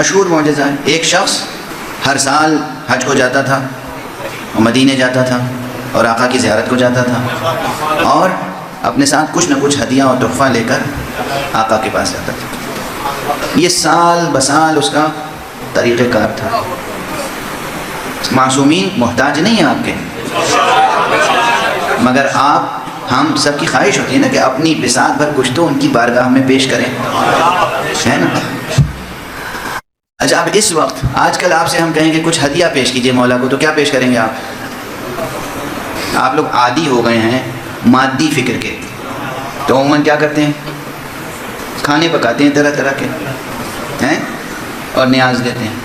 مشہور معجزہ ہے. ایک شخص ہر سال حج کو جاتا تھا، مدینے جاتا تھا اور آقا کی زیارت کو جاتا تھا، اور اپنے ساتھ کچھ نہ کچھ ہدیہ اور تحفہ لے کر آقا کے پاس جاتا تھا. یہ سال بسال اس کا طریقہ کار تھا. معصومین محتاج نہیں ہیں آپ کے، مگر ہم سب کی خواہش ہوتی ہے نا کہ اپنی بساط بھر کچھ تو ان کی بارگاہ میں پیش کریں، ہے نا. اچھا، اب اس وقت آج کل آپ سے ہم کہیں کہ کچھ ہدیہ پیش کیجئے مولا کو، تو کیا پیش کریں گے آپ لوگ عادی ہو گئے ہیں مادی فکر کے. تو عموماً کیا کرتے ہیں؟ کھانے پکاتے ہیں طرح طرح کے ہیں اور نیاز دیتے ہیں.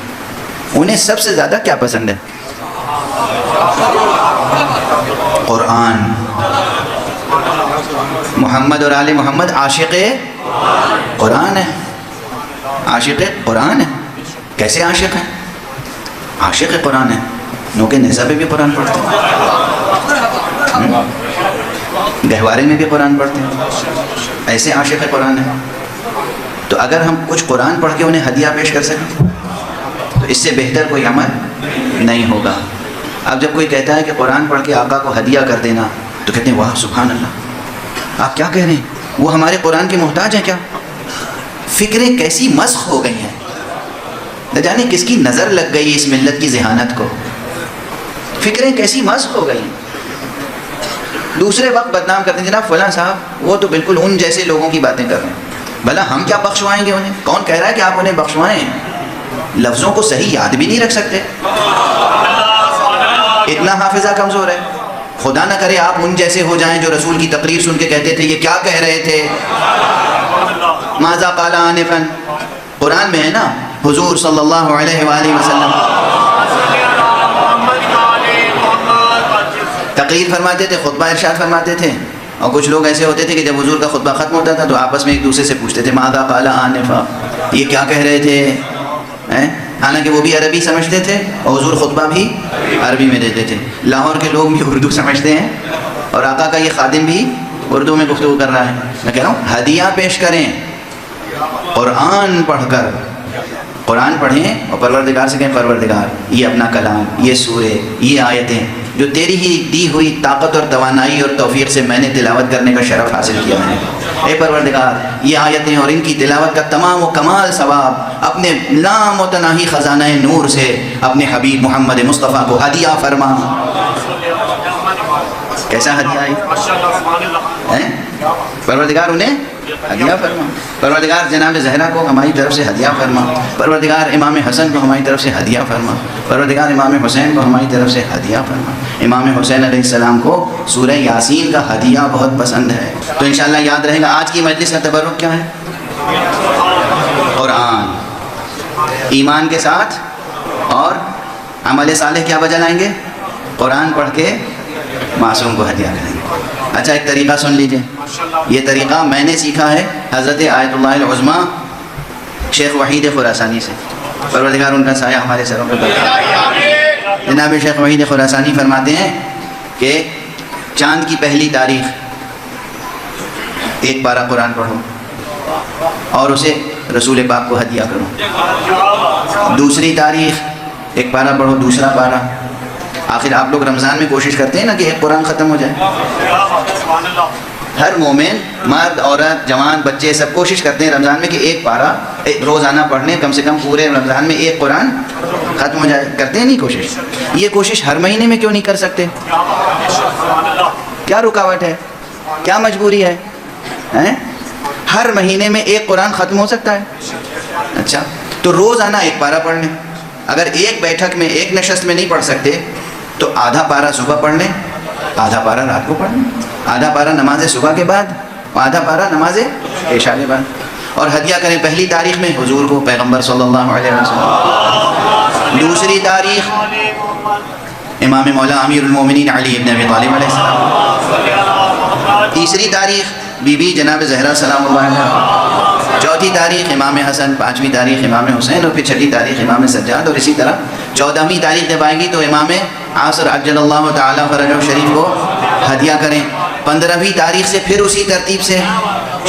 انہیں سب سے زیادہ کیا پسند ہے؟ قرآن. محمد اور آل محمد عاشق قرآن ہے، عاشق قرآن ہے. کیسے عاشق ہے؟ عاشق قرآن ہے. نو کہ نیزہ پہ بھی قرآن پڑھتے ہیں، گہوارے میں بھی قرآن پڑھتے ہیں. ایسے عاشق قرآن ہے. تو اگر ہم کچھ قرآن پڑھ کے انہیں ہدیہ پیش کر سکیں تو اس سے بہتر کوئی عمل نہیں ہوگا. اب جب کوئی کہتا ہے کہ قرآن پڑھ کے آقا کو ہدیہ کر دینا تو کہتے ہیں واہ سبحان اللہ، آپ کیا کہہ رہے ہیں؟ وہ ہمارے قرآن کے محتاج ہیں کیا؟ فکریں کیسی مسخ ہو گئی ہیں، نہ جانے کس کی نظر لگ گئی اس ملت کی ذہانت کو. فکریں کیسی مسخ ہو گئی. دوسرے وقت بدنام کرتے ہیں جناب فلاں صاحب وہ تو بالکل ان جیسے لوگوں کی باتیں کر رہے ہیں. بھلا ہم کیا بخشوائیں گے انہیں؟ کون کہہ رہا ہے کہ آپ انہیں بخشوائیں؟ لفظوں کو صحیح یاد بھی نہیں رکھ سکتے، اتنا حافظہ کمزور ہے. خدا نہ کرے آپ ان جیسے ہو جائیں جو رسول کی تقریر سن کے کہتے تھے یہ کیا کہہ رہے تھے. ماذا قال آنفا، قرآن میں ہے نا حضور صلی اللہ علیہ وآلہ وسلم تقریر فرماتے تھے، خطبہ ارشاد فرماتے تھے، اور کچھ لوگ ایسے ہوتے تھے کہ جب حضور کا خطبہ ختم ہوتا تھا تو آپس میں ایک دوسرے سے پوچھتے تھے ماذا قال آنفا، یہ کیا کہہ رہے تھے. حالانکہ وہ بھی عربی سمجھتے تھے اور حضور خطبہ بھی عربی میں دیتے تھے. لاہور کے لوگ بھی اردو سمجھتے ہیں اور آقا کا یہ خادم بھی اردو میں گفتگو کر رہا ہے. میں کہہ رہا ہوں ہدیہ پیش کریں، قرآن پڑھ کر. قرآن پڑھیں اور پروردگار سے کہیں پروردگار یہ اپنا کلام، یہ سورے، یہ آیتیں جو تیری ہی دی ہوئی طاقت اور توانائی اور توفیق سے میں نے تلاوت کرنے کا شرف حاصل کیا ہے، اے پروردگار یہ آیتیں اور ان کی تلاوت کا تمام و کمال ثواب اپنے لامتناہی خزانہ نور سے اپنے حبیب محمد مصطفیٰ کو ہدیہ فرما. کیسا ہدیہ ہے؟ پروردگار انہیں ہدیہ فرما. پروردگار جناب زہرا کو ہماری طرف سے ہدیہ فرما. پروردگار امام حسن کو ہماری طرف سے ہدیہ فرما. پروردگار امام حسین کو ہماری طرف سے ہدیہ فرما. امام حسین علیہ السلام کو سورہ یاسین کا ہدیہ بہت پسند ہے. تو انشاءاللہ یاد رہے گا آج کی مجلس کا تبرک کیا ہے؟ قرآن. ایمان کے ساتھ اور عمل صالح کیا وجہ لائیں گے؟ قرآن پڑھ کے معصوم کو ہدیہ کریں گے. اچھا ایک طریقہ سن لیجئے. یہ طریقہ میں نے سیکھا ہے حضرت آیت اللہ العظمیٰ شیخ وحید خراسانی سے، پروردگار ان کا سایہ ہمارے سروں پر برقرار. جناب شیخ وحید خراسانی فرماتے ہیں کہ چاند کی پہلی تاریخ ایک پارہ قرآن پڑھو اور اسے رسول پاک کو ہدیہ کرو. دوسری تاریخ ایک پارہ پڑھو، دوسرا پارہ. آخر آپ لوگ رمضان میں کوشش کرتے ہیں نا کہ ایک قرآن ختم ہو جائے. ہر مومن مرد عورت جوان بچے سب کوشش کرتے ہیں رمضان میں کہ ایک پارہ روزانہ پڑھنے، کم سے کم پورے رمضان میں ایک قرآن ختم ہو جائے. کرتے ہیں نہیں کوشش؟ یہ کوشش ہر مہینے میں کیوں نہیں کر سکتے؟ کیا رکاوٹ ہے؟ کیا مجبوری ہے؟ ہر مہینے میں ایک قرآن ختم ہو سکتا ہے. اچھا تو روزانہ ایک پارہ پڑھ لیں. اگر ایک بیٹھک میں ایک نشست میں نہیں پڑھ سکتے تو آدھا پارہ صبح پڑھ لیں، آدھا پارہ رات کو پڑھ لیں، آدھا پارہ نماز صبح کے بعد، آدھا پارہ نماز عشاء کے بعد. اور ہدیہ کریں پہلی تاریخ میں حضور کو، پیغمبر صلی اللہ علیہ وسلم. دوسری تاریخ امام مولا امیر المومنین علی ابن ابی طالب علیہ السلام. تیسری تاریخ بی بی جناب زہرا سلام اللہ علیہ. چوتھی تاریخ امام حسن. پانچویں تاریخ امام حسین. اور پھر چھٹی تاریخ امام سجاد. اور اسی طرح 14ویں تاریخ جب آئے گی تو امام عاصر عجل اللہ تعالی فرجہ شریف کو ہدیہ کریں. 15ویں تاریخ سے پھر اسی ترتیب سے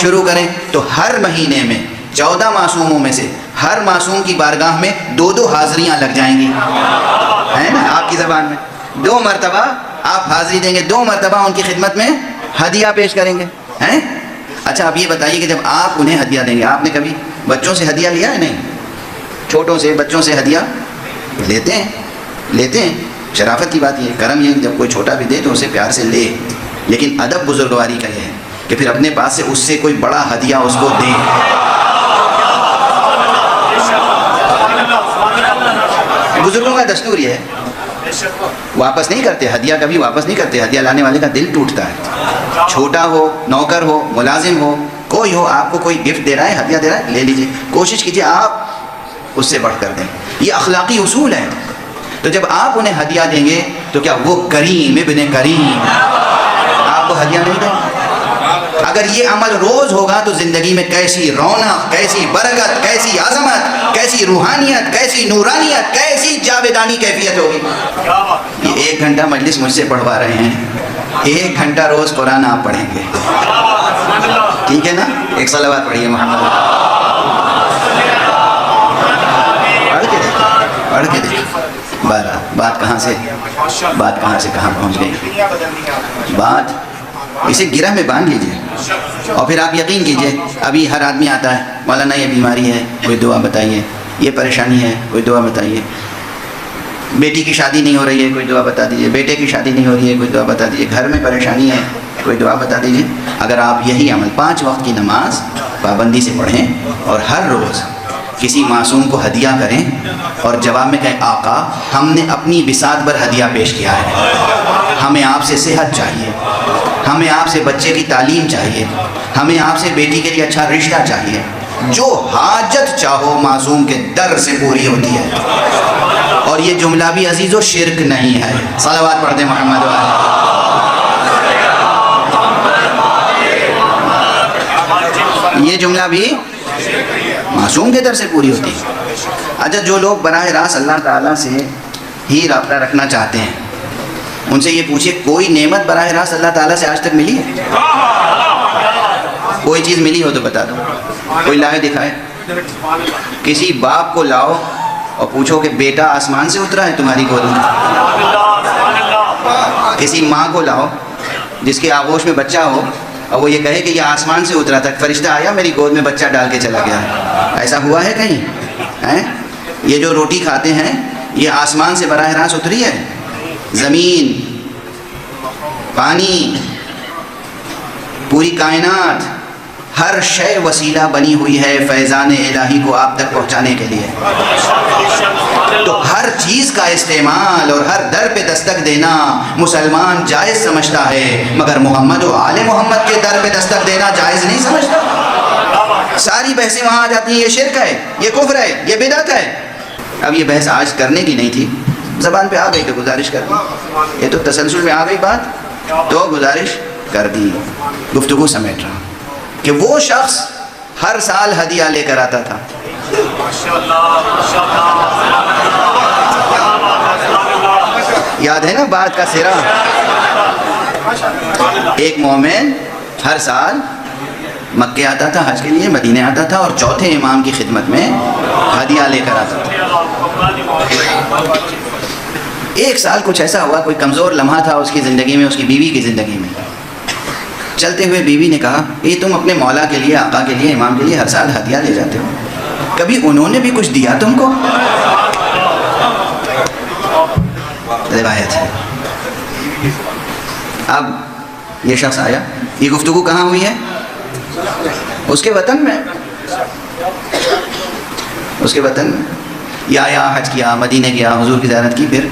شروع کریں. تو ہر مہینے میں 14 معصوموں میں سے ہر معصوم کی بارگاہ میں 2 حاضریاں لگ جائیں گی، ہے نا؟ آپ کی زبان میں 2 مرتبہ آپ حاضری دیں گے، 2 مرتبہ ان کی خدمت میں ہدیہ پیش کریں گے، ہیں؟ اچھا آپ یہ بتائیے کہ جب آپ انہیں ہدیہ دیں گے، آپ نے کبھی بچوں سے ہدیہ لیا ہے؟ نہیں، چھوٹوں سے بچوں سے ہدیہ لیتے ہیں، شرافت کی بات یہ ہے، کرم یہ ہے کہ جب کوئی چھوٹا بھی دے تو اسے پیار سے لے، لیکن ادب بزرگواری کا یہ ہے کہ پھر اپنے پاس سے اس سے کوئی بڑا ہدیہ اس کو دے۔ بزرگوں کا دستور یہ ہے، واپس نہیں کرتے ہدیہ، کبھی واپس نہیں کرتے، ہدیہ لانے والے کا دل ٹوٹتا ہے، چھوٹا ہو، نوکر ہو، ملازم ہو، کوئی ہو، آپ کو کوئی گفٹ دے رہا ہے، ہدیہ دے رہا ہے، لے لیجئے، کوشش کیجئے آپ اس سے بڑھ کر دیں، یہ اخلاقی اصول ہے۔ تو جب آپ انہیں ہدیہ دیں گے تو کیا وہ کریم ابن کریم آپ کو ہدیہ نہیں دیں گے؟ اگر یہ عمل روز ہوگا تو زندگی میں کیسی رونق، کیسی برکت، کیسی عظمت، کیسی روحانیت، کیسی نورانیت، کیسی جاویدانی کیفیت ہوگی۔ یہ 1 گھنٹہ مجلس مجھ سے پڑھوا رہے ہیں، 1 گھنٹہ روز قرآن آپ پڑھیں گے، ٹھیک ہے نا؟ ایک صلوات پڑھیے محمد، پڑھ کے دیکھیں بات کہاں سے کہاں پہنچ گئی۔ بات اسے گرہ میں باندھ لیجئے اور پھر آپ یقین کیجئے، ابھی ہر آدمی آتا ہے، مولانا یہ بیماری ہے، کوئی دعا بتائیے، یہ پریشانی ہے، کوئی دعا بتائیے، بیٹی کی شادی نہیں ہو رہی ہے، کوئی دعا بتا دیجئے، بیٹے کی شادی نہیں ہو رہی ہے، کوئی دعا بتا دیجئے، گھر میں پریشانی ہے، کوئی دعا بتا دیجئے۔ اگر آپ یہی عمل 5 وقت کی نماز پابندی سے پڑھیں اور ہر روز کسی معصوم کو ہدیہ کریں اور جواب میں کہیں آقا ہم نے اپنی بساط پر ہدیہ پیش کیا ہے، ہمیں آپ سے صحت چاہیے، ہمیں آپ سے بچے کی تعلیم چاہیے، ہمیں آپ سے بیٹی کے لیے اچھا رشتہ چاہیے، جو حاجت چاہو معصوم کے در سے پوری ہوتی ہے۔ اور یہ جملہ بھی عزیز و شرک نہیں ہے، صلوات پڑھ دیں محمد والے۔ یہ جملہ بھی معصوم کے در سے پوری ہوتی ہے۔ اچھا جو لوگ براہ راست اللہ تعالیٰ سے ہی رابطہ رکھنا چاہتے ہیں، ان سے یہ پوچھئے کوئی نعمت براہ راست اللہ تعالیٰ سے آج تک ملی ہے؟ کوئی چیز ملی ہو تو بتا دو، کوئی لائے دکھائے۔ کسی باپ کو لاؤ اور پوچھو کہ بیٹا آسمان سے اترا ہے تمہاری گود میں۔ کسی ماں کو لاؤ جس کے آغوش میں بچہ ہو اور وہ یہ کہے کہ یہ آسمان سے اترا تھا، فرشتہ آیا میری گود میں بچہ ڈال کے چلا گیا ہے، ایسا ہوا ہے کہیں؟ یہ جو روٹی کھاتے ہیں یہ آسمان سے براہ راست اتری ہے؟ زمین، پانی، پوری کائنات، ہر شے وسیلہ بنی ہوئی ہے فیضان الہی کو آپ تک پہنچانے کے لیے۔ تو ہر چیز کا استعمال اور ہر در پہ دستک دینا مسلمان جائز سمجھتا ہے، مگر محمد و آل محمد کے در پہ دستک دینا جائز نہیں سمجھتا۔ ساری بحثیں وہاں آ جاتی ہیں، یہ شرک ہے، یہ کفر ہے، یہ بدعت ہے۔ اب یہ بحث آج کرنے کی نہیں تھی، زبان پہ آ گئی تو گزارش کر دی، یہ تو تسلسل میں آ گئی بات تو گزارش کر دی، گفتگو سمیٹ رہا کہ وہ شخص ہر سال ہدیہ لے کر آتا تھا، یاد ہے نا بات کا سرا؟ ایک مومن ہر سال مکے آتا تھا حج کے لیے، مدینے آتا تھا اور چوتھے امام کی خدمت میں ہدیہ لے کر آتا تھا۔ ایک سال کچھ ایسا ہوا، کوئی کمزور لمحہ تھا اس کی زندگی میں، اس کی بیوی کی زندگی میں۔ چلتے ہوئے بیوی نے کہا یہ تم اپنے مولا کے لیے، آقا کے لیے، امام کے لیے ہر سال ہدیہ لے جاتے ہو، کبھی انہوں نے بھی کچھ دیا تم کو؟ روایت ہے۔ اب یہ شخص آیا، یہ گفتگو کہاں ہوئی ہے؟ اس کے وطن میں، اس کے وطن میں۔ یا حج کیا، مدینے گیا، حضور کی زیارت کی، پھر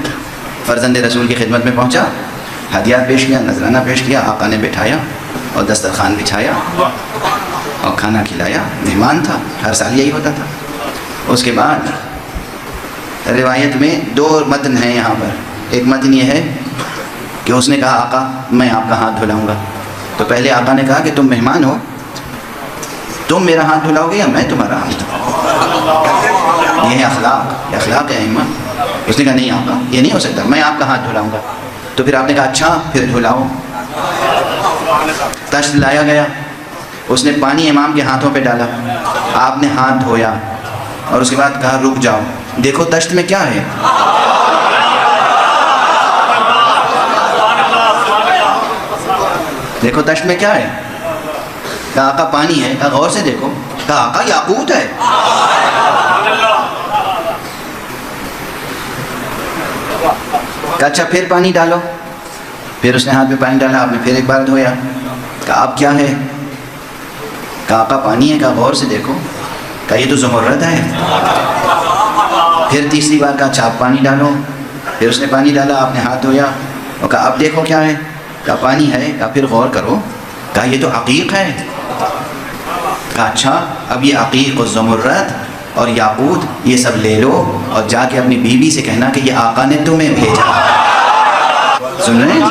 فرزند رسول کی خدمت میں پہنچا، ہدیات پیش کیا، نذرانہ پیش کیا، آقا نے بٹھایا اور دسترخوان بچھایا اور کھانا کھلایا، مہمان تھا، ہر سال یہی ہوتا تھا۔ اس کے بعد روایت میں 2 متن ہیں یہاں پر۔ ایک متن یہ ہے کہ اس نے کہا آقا میں آپ کا ہاتھ دھلاؤں گا، تو پہلے آقا نے کہا کہ تم مہمان ہو، تم میرا ہاتھ دھلاؤ گے یا میں تمہارا ہاتھ دھلاؤں؟ یہ ہے اخلاق، یہ اخلاق ہے ائمہ۔ اس نے کہا نہیں آقا یہ نہیں ہو سکتا، میں آپ کا ہاتھ دھلاؤں گا۔ تو پھر آپ نے کہا اچھا پھر دھلاؤ۔ تشت لایا گیا، اس نے پانی امام کے ہاتھوں پہ ڈالا، آپ نے ہاتھ دھویا اور اس کے بعد کہا رک جاؤ، دیکھو تشت میں کیا ہے؟ دیکھو تشت میں کیا ہے؟ کہا آقا پانی ہے۔ کہا غور سے دیکھو۔ کہا آقا یاقوت ہے۔ کہا اچھا پھر پانی ڈالو۔ پھر اس نے ہاتھ میں پانی ڈالا، آپ نے پھر ایک بار دھویا۔ کہا اب کیا ہے؟ کہا آقا پانی ہے۔ کہا غور سے دیکھو۔ کہا یہ تو زمرد ہے۔ پھر تیسری بار کہا اچھا آپ پانی ڈالو۔ پھر اس نے پانی ڈالا، آپ نے ہاتھ دھویا اور کہا اب دیکھو کیا ہے؟ کہا پانی ہے۔ کہا پھر غور کرو۔ کہا یہ تو عقیق ہے۔ کہا اچھا اب یہ عقیق اور زمرد اور یاقوت یہ سب لے لو اور جا کے اپنی بیوی سے کہنا کہ یہ آقا نے تمہیں بھیجا۔ سن رہے ہیں؟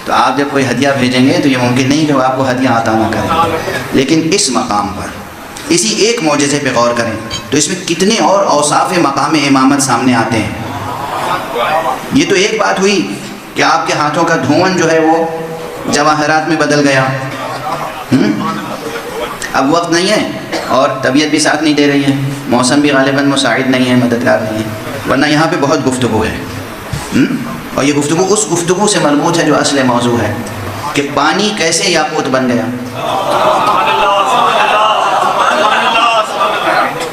تو آپ جب کوئی ہدیہ بھیجیں گے تو یہ ممکن نہیں کہ وہ آپ کو ہدیہ عطا نہ کریں، لیکن اس مقام پر اسی ایک معجزے پہ غور کریں تو اس میں کتنے اور اوصاف مقام امامت سامنے آتے ہیں۔ یہ تو ایک بات ہوئی کہ آپ کے ہاتھوں کا دھون جو ہے وہ جواہرات میں بدل گیا۔ اب وقت نہیں ہے اور طبیعت بھی ساتھ نہیں دے رہی ہے، موسم بھی غالباً مساعد نہیں ہے، مددگار نہیں ہے، ورنہ یہاں پہ بہت گفتگو ہے۔ اور یہ گفتگو اس گفتگو سے مربوط ہے جو اصل موضوع ہے کہ پانی کیسے یاقوت بن گیا۔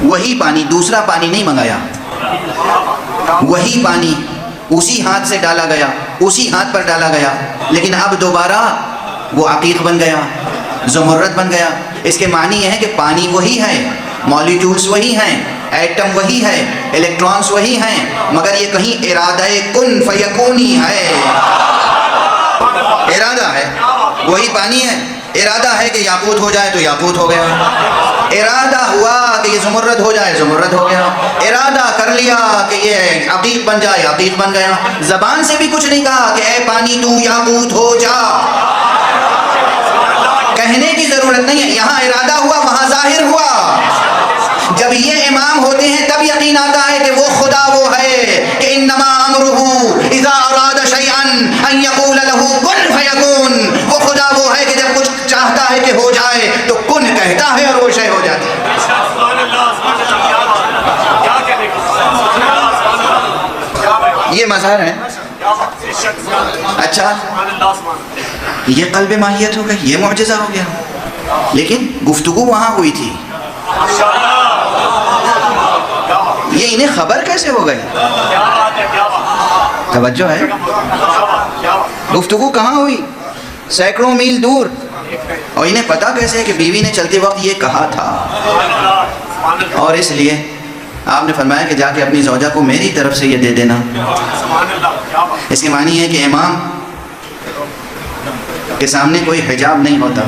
وہی پانی، دوسرا پانی نہیں منگایا، وہی پانی اسی ہاتھ سے ڈالا گیا، اسی ہاتھ پر ڈالا گیا، لیکن اب دوبارہ وہ عقیق بن گیا، زمرد بن گیا۔ اس کے معنی یہ ہے کہ پانی وہی ہے، مالیکیولز وہی ہیں، ایٹم وہی ہے، الیکٹرانز وہی ہیں، مگر یہ کہیں ارادہ کن فیکونی ہے۔ ارادہ ہے، وہی پانی ہے، ارادہ ہے کہ یاقوت ہو جائے تو یاقوت ہو گیا، ارادہ ہوا کہ یہ زمرد ہو جائے زمرد ہو گیا، ارادہ کر لیا کہ یہ عقیق بن جائے عقیق بن گیا۔ زبان سے بھی کچھ نہیں کہا کہ اے پانی تو یاقوت ہو جا، کہنے کی ضرورت نہیں ہے، یہاں ارادہ ہوا وہاں ظاہر ہوا۔ جب یہ امام ہوتے ہیں تب یقین آتا ہے کہ وہ خدا وہ ہے کہ انما امرہ اذا اراد شیئا ان یقول له کن فیکون۔ وہ خدا وہ ہے کہ جب کچھ چاہتا ہے کہ ہو جائے تو کن کہتا ہے اور وہ شے ہو جاتی ہے۔ یہ مظہر ہے۔ اچھا یہ قلب ماہیت ہو گئی، یہ معجزہ ہو گیا، لیکن گفتگو وہاں ہوئی تھی، یہ انہیں خبر کیسے ہو گئی؟ توجہ ہے؟ گفتگو کہاں ہوئی؟ سینکڑوں میل دور، اور انہیں پتا کیسے کہ بیوی نے چلتے وقت یہ کہا تھا؟ اور اس لیے آپ نے فرمایا کہ جا کے اپنی زوجہ کو میری طرف سے یہ دے دینا۔ اس کے معنی ہے کہ امام کے سامنے کوئی حجاب نہیں ہوتا۔